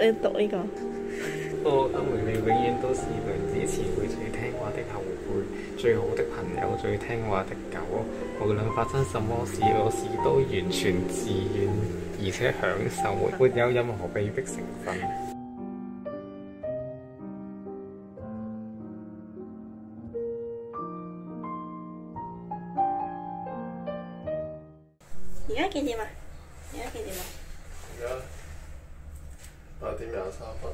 你讀呢個。阿梅，你永遠都是娘子詞彙最聽話的後輩，最好的朋友，最聽話的狗。無論發生什麼事，我事都完全自願，而且享受，沒有任何被逼成分。而家幾點啊？而家幾點啊？而家8:23。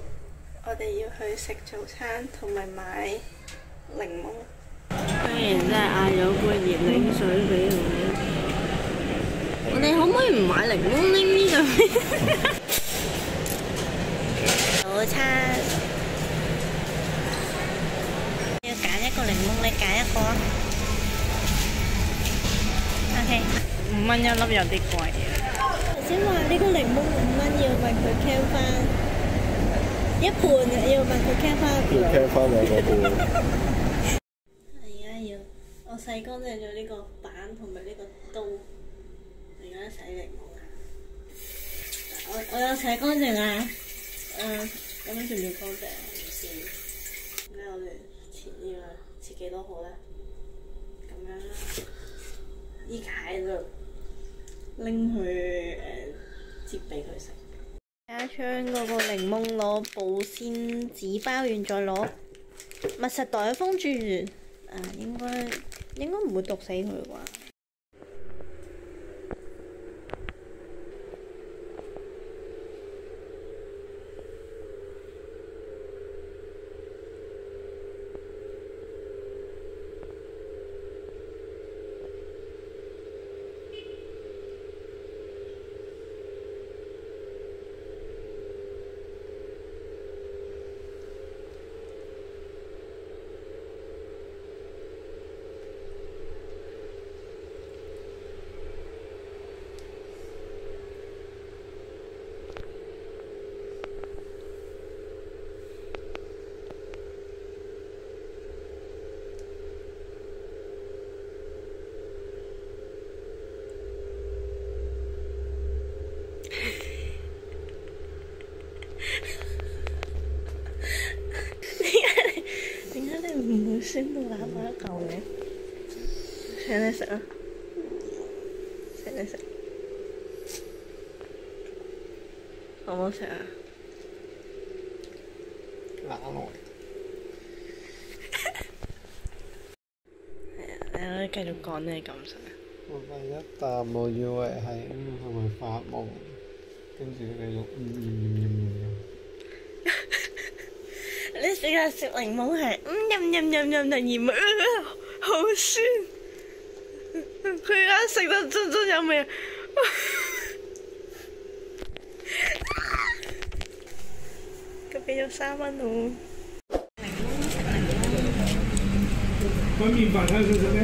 我哋要去食早餐同埋買檸檬。雖然真係嗌咗杯熱檸水俾我哋可唔可以唔買檸檬拎呢度？早餐要揀一個檸檬，你揀一個啊。OK， 5蚊一粒有啲貴啊。頭先話呢個檸檬5蚊，要問佢 can 翻。一半嘅，要問佢 can 翻一半。要 can 翻2個半。而家要我洗乾淨咗呢個板同埋呢個刀，而家洗檸檬啊！我有洗乾淨啊！咁樣算唔算乾淨啊？唔算。咁我哋切呢個切幾多號咧？咁樣啦，依解就拎去接俾佢食。而家將嗰個檸檬攞保鮮紙包完，再攞密實袋封住。應該唔會毒死佢啩。點解你唔會酸到攬埋一嚿嘅？請你食啊！請你食，好唔好食啊？冷落係啊，你可以繼續講你感受。我第一啖我以為係咪發夢，跟住繼續你成日食檸檬係而唔係好酸。佢而家食得津有味。佢俾咗3蚊我。碗麵飯睇食咩？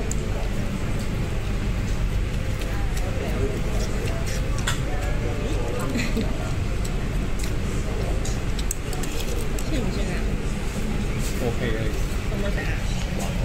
酸唔酸啊？ OK 嘅。好唔好食啊？還好。